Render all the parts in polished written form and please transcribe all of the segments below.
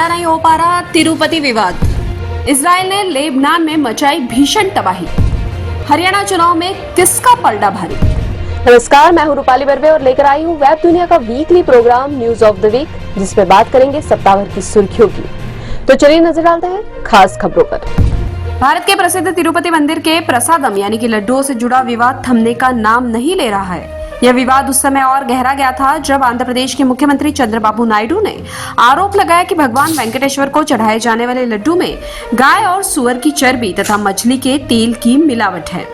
ठंडा नहीं हो पा रहा तिरुपति विवाद। इजराइल ने लेबनान में मचाई भीषण तबाही। हरियाणा चुनाव में किसका पलड़ा भारी। नमस्कार, मैं हूं रूपाली बर्वे और लेकर आई हूं वेब दुनिया का weekly programme news of the week, जिसमें बात करेंगे सप्ताह भर की सुर्खियों की। तो चलिए नजर डालते हैं खास खबरों पर। भारत के प्रसिद्ध तिरुपति मंदिर के प्रसादम यानी कि लड्डुओं से जुड़ा विवाद थमने का नाम नहीं ले रहा है। यह विवाद उस समय और गहरा गया था जब आंध्र प्रदेश के मुख्यमंत्री चंद्रबाबू नायडू ने आरोप लगाया कि भगवान वेंकटेश्वर को चढ़ाए जाने वाले लड्डू में गाय और सुअर की चर्बी तथा मछली के तेल की मिलावट है।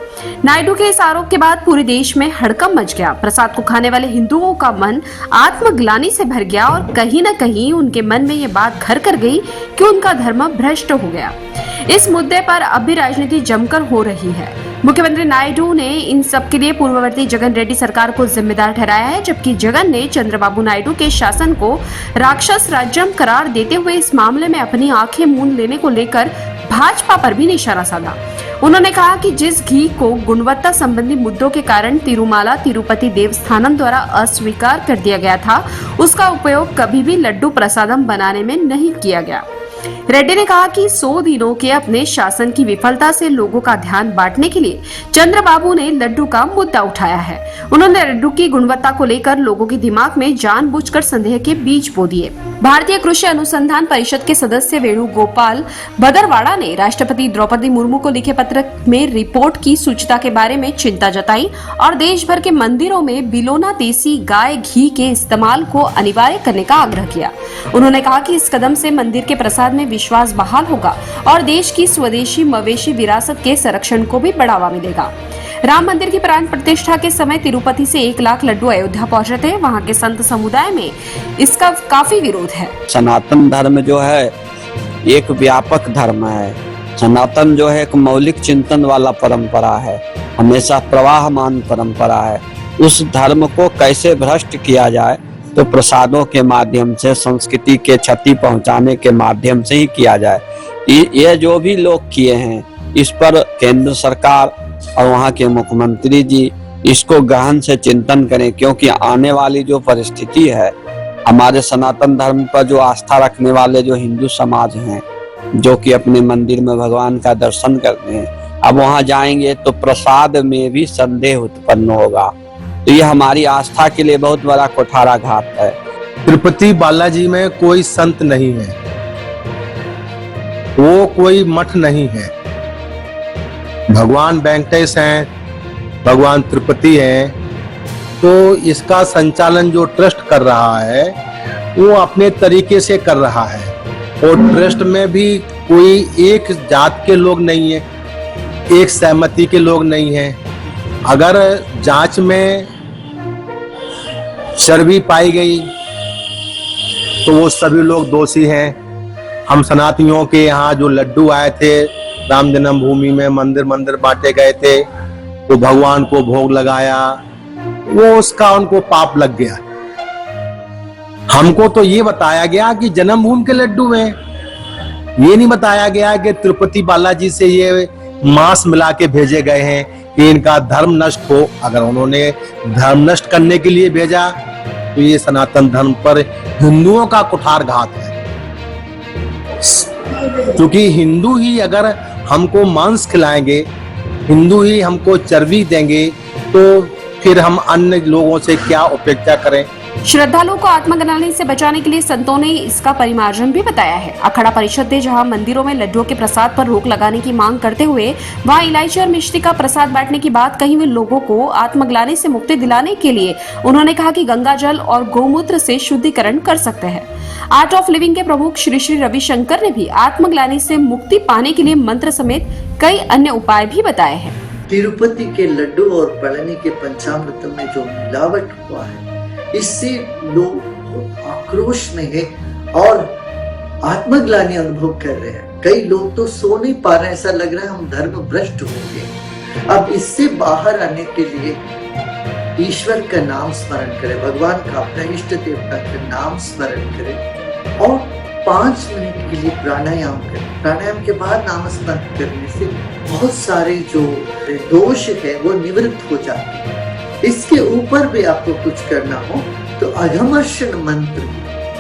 नायडू के इस आरोप के बाद पूरे देश में हड़कंप मच गया। प्रसाद को खाने वाले हिंदुओं का मन आत्मग्लानि से भर गया और कहीं न कहीं उनके मन में ये बात घर कर गई कि उनका धर्म भ्रष्ट हो गया। इस मुद्दे पर अब भी राजनीति जमकर हो रही है। मुख्यमंत्री नायडू ने इन सब के लिए पूर्ववर्ती जगन रेड्डी सरकार को जिम्मेदार ठहराया है, जबकि जगन ने चंद्रबाबू नायडू के शासन को राक्षस राज्यम करार देते हुए इस मामले में अपनी आंखें मूंद लेने को लेकर भाजपा पर भी निशाना साधा। उन्होंने कहा कि जिस घी को गुणवत्ता संबंधी मुद्दों के कारण तिरुमाला तिरुपति देवस्थानम द्वारा अस्वीकार कर दिया गया था, उसका उपयोग कभी भी लड्डू प्रसादम बनाने में नहीं किया गया। रेड्डी ने कहा कि 100 दिनों के अपने शासन की विफलता से लोगों का ध्यान बांटने के लिए चंद्रबाबू ने लड्डू का मुद्दा उठाया है। उन्होंने लड्डू की गुणवत्ता को लेकर लोगों के दिमाग में जानबूझकर संदेह के बीज बो दिए। भारतीय कृषि अनुसंधान परिषद के सदस्य वेणुगोपाल भदरवाड़ा ने राष्ट्रपति द्रौपदी मुर्मू को लिखे पत्र में रिपोर्ट की सूचिता के बारे में चिंता जताई और देश भर के मंदिरों में बिलोना देसी गाय घी के इस्तेमाल को अनिवार्य करने का आग्रह किया। उन्होंने कहा कि इस कदम से मंदिर के प्रसाद में विश्वास बहाल होगा और देश की स्वदेशी मवेशी विरासत के संरक्षण को भी बढ़ावा मिलेगा। राम मंदिर की प्राण प्रतिष्ठा के समय तिरुपति से 1 लाख लड्डू अयोध्या पहुंचे थे। वहां के संत समुदाय में इसका काफी विरोध है। सनातन धर्म जो है एक व्यापक धर्म है। सनातन जो है एक मौलिक चिंतन वाला परंपरा है, हमेशा प्रवाहमान परंपरा है। उस धर्म को कैसे भ्रष्ट किया जाए तो प्रसादों के माध्यम से, संस्कृति के क्षति पहुंचाने के माध्यम से ही किया जाए। ये जो भी लोग किए हैं इस पर केंद्र सरकार और वहाँ के मुख्यमंत्री जी इसको गहन से चिंतन करें, क्योंकि आने वाली जो परिस्थिति है, हमारे सनातन धर्म पर जो आस्था रखने वाले जो हिंदू समाज हैं, जो कि अपने मंदिर में भगवान का दर्शन करते हैं, अब वहाँ जाएंगे तो प्रसाद में भी संदेह उत्पन्न होगा। तो ये हमारी आस्था के लिए बहुत बड़ा कुठाराघात है। तिरुपति बालाजी में कोई संत नहीं है, वो कोई मठ नहीं है। भगवान वेंकटेश हैं, भगवान तिरुपति हैं, तो इसका संचालन जो ट्रस्ट कर रहा है वो अपने तरीके से कर रहा है। और ट्रस्ट में भी कोई एक जात के लोग नहीं है, एक सहमति के लोग नहीं हैं। अगर जांच में चर्बी पाई गई तो वो सभी लोग दोषी हैं। हम सनातनियों के यहाँ जो लड्डू आए थे, राम जन्मभूमि में मंदिर मंदिर बांटे गए थे, तो भगवान को भोग लगाया, वो उसका उनको पाप लग गया। हमको तो ये बताया गया कि जन्मभूमि के लड्डू हैं, ये नहीं बताया गया कि तिरुपति बालाजी से ये मांस मिला के भेजे गए हैं कि इनका धर्म नष्ट हो। अगर उन्होंने धर्म नष्ट करने के लिए भेजा तो ये सनातन धर्म पर हिंदुओं का कुठारघात है। क्योंकि हिंदू ही अगर हमको मांस खिलाएंगे, हिंदू ही हमको चर्बी देंगे, तो फिर हम अन्य लोगों से क्या अपेक्षा करें। श्रद्धालुओं को आत्मग्लानि से बचाने के लिए संतों ने इसका परिमार्जन भी बताया है। अखाड़ा परिषद ने जहां मंदिरों में लड्डुओं के प्रसाद पर रोक लगाने की मांग करते हुए वहां इलायची और मिश्री का प्रसाद बांटने की बात कही हुई, लोगों को आत्मग्लानि से मुक्ति दिलाने के लिए उन्होंने कहा कि गंगा जल और गौमूत्र से शुद्धिकरण कर सकते हैं। आर्ट ऑफ लिविंग के प्रमुख श्री श्री रविशंकर ने भी आत्मग्लानि से मुक्ति पाने के लिए मंत्र समेत कई अन्य उपाय भी बताए हैं। तिरुपति के लड्डू और पळनी के पंचामृत में जो मिलावट हुआ है, इससे लोग आक्रोश में है और आत्मग्लानि अनुभव कर रहे हैं। कई लोग तो सो नहीं पा रहे हैं, ऐसा लग रहा है हम धर्म भ्रष्ट हो गए। अब इससे बाहर आने के लिए ईश्वर का नाम स्मरण करें, भगवान का अपना इष्ट देवता का नाम स्मरण करें और 5 मिनट के लिए प्राणायाम करें। प्राणायाम के बाद नाम स्मरण करने से बहुत सारे जो दोष है वो निवृत्त हो जाते हैं। इसके ऊपर भी आपको कुछ करना हो तो अघमर्षण मंत्र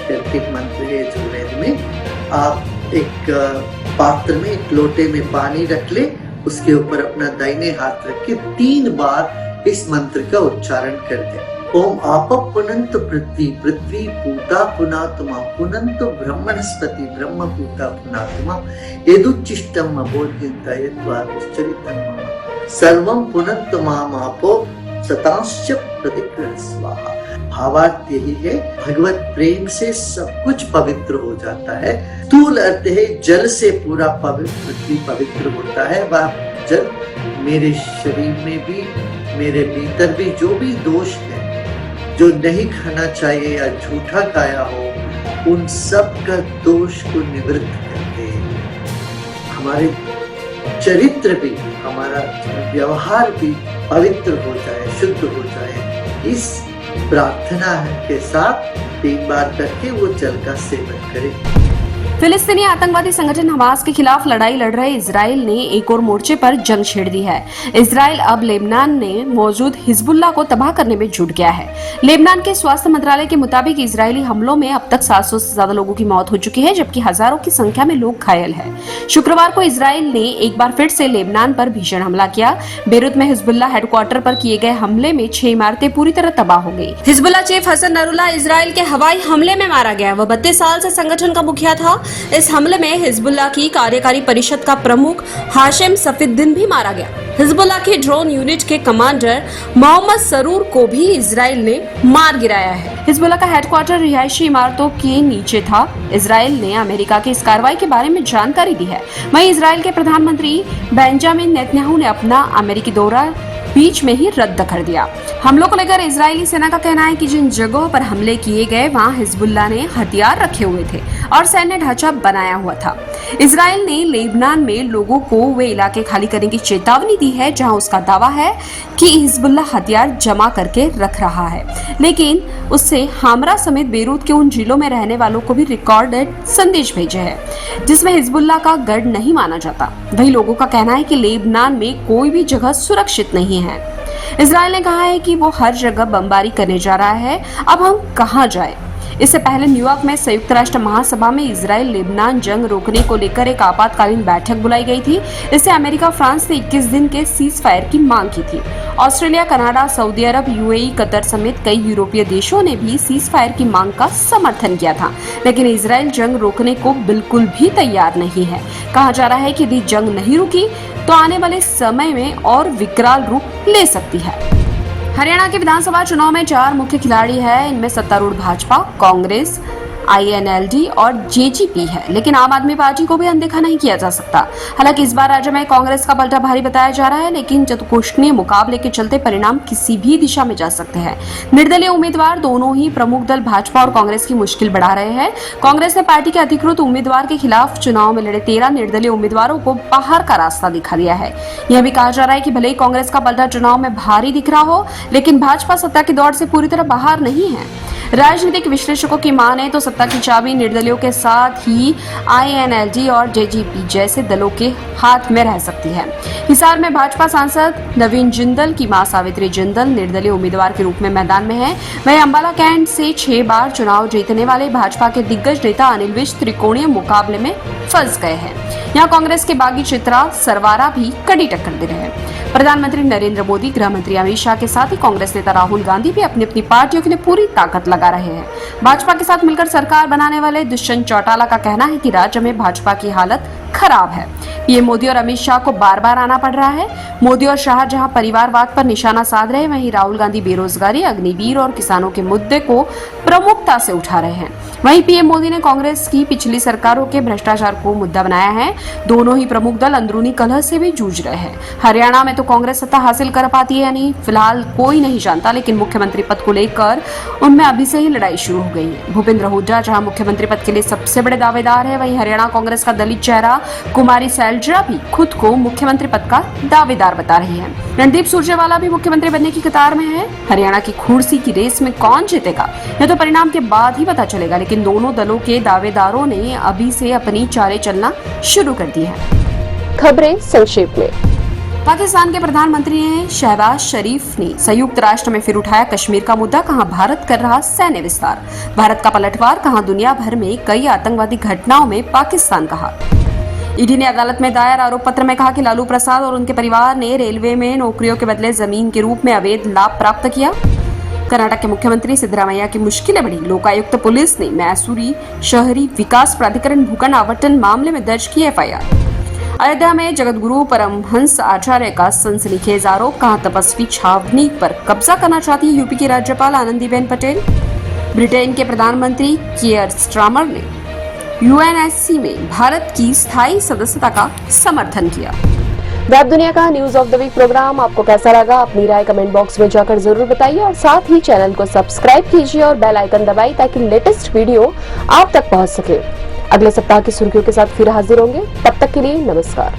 करके मंत्र है जो वेद में, आप एक पात्र में, एक लोटे में पानी रख ले, उसके ऊपर अपना दाहिने हाथ रख के 3 बार इस मंत्र का उच्चारण कर दे। ओम आप पुनंत पृथ्वी पृथ्वी पूता पुनात्मा पुनंत ब्रह्मणस्पति ब्रह्म पूता पुनात्मा यदुच्चिष्टम बोध्यंत यद्वाचरितम मम सर्वम पुनंत मामापो सतांश्च प्रतिग्रह स्वाहा। भावार्थ यही है, भगवत प्रेम से सब कुछ पवित्र हो जाता है। स्थूल अर्थ है जल से पूरा पृथ्वी पवित्र होता है। वह जल मेरे शरीर में भी, मेरे भीतर भी जो भी दोष है, जो नहीं खाना चाहिए या झूठा खाया हो, उन सब का दोष को निवृत्त करके हमारे चरित्र भी, हमारा व्यवहार भी पवित्र हो जाए, शुद्ध हो जाए। इस प्रार्थना के साथ 3 बार करके वो जल का सेवन करें। फिलिस्तीनी आतंकवादी संगठन हमास के खिलाफ लड़ाई लड़ रहे इजराइल ने एक और मोर्चे पर जंग छेड़ दी है। इजराइल अब लेबनान में मौजूद हिजबुल्लाह को तबाह करने में जुट गया है। लेबनान के स्वास्थ्य मंत्रालय के मुताबिक इजरायली हमलों में अब तक 700 से ज्यादा लोगों की मौत हो चुकी है, जबकि हजारों की संख्या में लोग घायल हैं। शुक्रवार को इजराइल ने एक बार फिर से लेबनान पर भीषण हमला किया। बेरूत में हिजबुल्लाह हेडक्वार्टर पर किए गए हमले में 6 इमारतें पूरी तरह तबाह हो गई। Hezbollah chief Hassan Nasrallah Israel के हवाई हमले में मारा गया। वह 32 साल से संगठन का मुखिया था। इस हमले में हिजबुल्लाह की कार्यकारी परिषद का प्रमुख हाशिम सफीउद्दीन भी मारा गया। हिजबुल्लाह के ड्रोन यूनिट के कमांडर मोहम्मद सरूर को भी इजराइल ने मार गिराया है। हिजबुल्लाह का हेडक्वार्टर रिहायशी इमारतों के नीचे था। इजराइल ने अमेरिका की इस कार्रवाई के बारे में जानकारी दी है। वहीं इजराइल के प्रधानमंत्री बेंजामिन नेतन्याहू ने अपना अमेरिकी दौरा बीच में ही रद्द कर दिया। हमलों को लेकर इजरायली सेना का कहना है कि जिन जगहों पर हमले किए गए वहां हिजबुल्लाह ने हथियार रखे हुए थे और सैन्य ढांचा बनाया हुआ था। इजराइल ने लेबनान में लोगों को वे इलाके खाली करने की चेतावनी दी है जहां उसका दावा है कि हिजबुल्लाह हथियार जमा करके रख रहा है, लेकिन उससे हामरा समेत बेरूत के उन जिलों में रहने वालों को भी रिकॉर्डेड संदेश भेजे हैं जिसमें हिजबुल्लाह का गढ़ नहीं माना जाता। वही लोगों का कहना है कि लेबनान में कोई भी जगह सुरक्षित नहीं है। इजराइल ने कहा है कि वो हर जगह बमबारी करने जा रहा है। अब हम कहां जाएं? इससे पहले न्यूयॉर्क में संयुक्त राष्ट्र महासभा में इजराइल लेबनान जंग रोकने को लेकर एक आपातकालीन बैठक बुलाई गई थी। इससे अमेरिका, फ्रांस ने 21 दिन के सीज फायर की मांग की थी। ऑस्ट्रेलिया, कनाडा, सऊदी अरब, यूएई, कतर समेत कई यूरोपीय देशों ने भी सीज फायर की मांग का समर्थन किया था, लेकिन इजराइल जंग रोकने को बिल्कुल भी तैयार नहीं है। कहा जा रहा है कि यदि जंग नहीं रुकी तो आने वाले समय में और विकराल रूप ले सकती है। हरियाणा के विधानसभा चुनाव में 4 मुख्य खिलाड़ी हैं। इनमें सत्तारूढ़ भाजपा, कांग्रेस, INLD और JGP है, लेकिन आम आदमी पार्टी को भी अनदेखा नहीं किया जा सकता। हालांकि इस बार राज्य में कांग्रेस का पलटा भारी बताया जा रहा है, लेकिन चतुष्कोणीय मुकाबले के चलते परिणाम किसी भी दिशा में जा सकते हैं। निर्दलीय उम्मीदवार दोनों ही प्रमुख दल भाजपा और कांग्रेस की मुश्किल बढ़ा रहे हैं। कांग्रेस ने पार्टी के अधिकृत उम्मीदवार के खिलाफ चुनाव में लड़े 13 निर्दलीय उम्मीदवारों को बाहर का रास्ता दिखा दिया है। यह भी कहा जा रहा है कि भले ही कांग्रेस का पलटा चुनाव में भारी दिख रहा हो, लेकिन भाजपा सत्ता की दौड़ से पूरी तरह बाहर नहीं है। राजनीतिक विश्लेषकों की माने तो सत्ता की चाबी निर्दलियों के साथ ही INLD और JGP जैसे दलों के हाथ में रह सकती है। हिसार में भाजपा सांसद नवीन जिंदल की मां सावित्री जिंदल निर्दलीय उम्मीदवार के रूप में मैदान में है। वहीं अंबाला कैंट से 6 बार चुनाव जीतने वाले भाजपा के दिग्गज नेता अनिल विज त्रिकोणीय मुकाबले में फंस गए हैं। यहाँ कांग्रेस के बागी चित्रा सरवारा भी कड़ी टक्कर दे रहे हैं। प्रधानमंत्री नरेंद्र मोदी, गृह मंत्री अमित शाह के साथ ही कांग्रेस नेता राहुल गांधी भी अपनी अपनी पार्टियों के लिए पूरी ताकत लगा रहे हैं। भाजपा के साथ मिलकर सरकार बनाने वाले दुष्यंत चौटाला का कहना है कि राज्य में भाजपा की हालत खराब है। पीएम मोदी और अमित शाह को बार बार आना पड़ रहा है। मोदी और शाह जहां परिवारवाद पर निशाना साध रहे हैं, वहीं राहुल गांधी बेरोजगारी, अग्निवीर और किसानों के मुद्दे को प्रमुखता से उठा रहे हैं। वहीं पीएम मोदी ने कांग्रेस की पिछली सरकारों के भ्रष्टाचार को मुद्दा बनाया है। दोनों ही प्रमुख दल अंदरूनी कलह से भी जूझ रहे हैं। हरियाणा में तो कांग्रेस सत्ता हासिल कर पाती है या नहीं, फिलहाल कोई नहीं जानता, लेकिन मुख्यमंत्री पद को लेकर उनमें अभी से ही लड़ाई शुरू हो गई है। भूपेंद्र हुड्डा जहां मुख्यमंत्री पद के लिए सबसे बड़े दावेदार है, वहीं हरियाणा कांग्रेस का दलित चेहरा कुमारी सैलजा भी खुद को मुख्यमंत्री पद का दावेदार बता रही है। रणदीप सुरजेवाला भी मुख्यमंत्री बनने की कतार में है। हरियाणा की कुर्सी की रेस में कौन जीतेगा यह तो परिणाम के बाद ही पता चलेगा, लेकिन दोनों दलों के दावेदारों ने अभी से अपनी चालें चलना शुरू कर दी है। खबरें संक्षेप में। पाकिस्तान के प्रधानमंत्री ने शहबाज शरीफ ने संयुक्त राष्ट्र में फिर उठाया कश्मीर का मुद्दा, कहां भारत कर रहा सैन्य विस्तार, भारत का पलटवार, कहां दुनिया भर में कई आतंकवादी घटनाओं में पाकिस्तान का हाथ। ईडी ने अदालत में दायर आरोप पत्र में कहा कि लालू प्रसाद और उनके परिवार ने रेलवे में नौकरियों के बदले जमीन के रूप में अवैध लाभ प्राप्त किया। कर्नाटक के मुख्यमंत्री सिद्धरामैया की मुश्किलें बढ़ी, लोकायुक्त पुलिस ने मैसूरी शहरी विकास प्राधिकरण भूखंड आवंटन मामले में दर्ज की एफआईआर। अयोध्या में जगतगुरु परमहंस आचार्य का सनसनीखेज आरोप, कहां तपस्वी छावनी पर कब्जा करना चाहती है यूपी की राज्यपाल आनंदीबेन पटेल। ब्रिटेन के प्रधानमंत्री कियर स्टारमर ने यूएनएससी में भारत की स्थायी सदस्यता का समर्थन किया। वेब दुनिया का news of the week programme आपको कैसा लगा, अपनी राय कमेंट बॉक्स में जाकर जरूर बताइए और साथ ही चैनल को सब्सक्राइब कीजिए और बेल आइकन दबाइए ताकि लेटेस्ट वीडियो आप तक पहुंच सके। अगले सप्ताह की सुर्खियों के साथ फिर हाजिर होंगे, तब तक के लिए नमस्कार।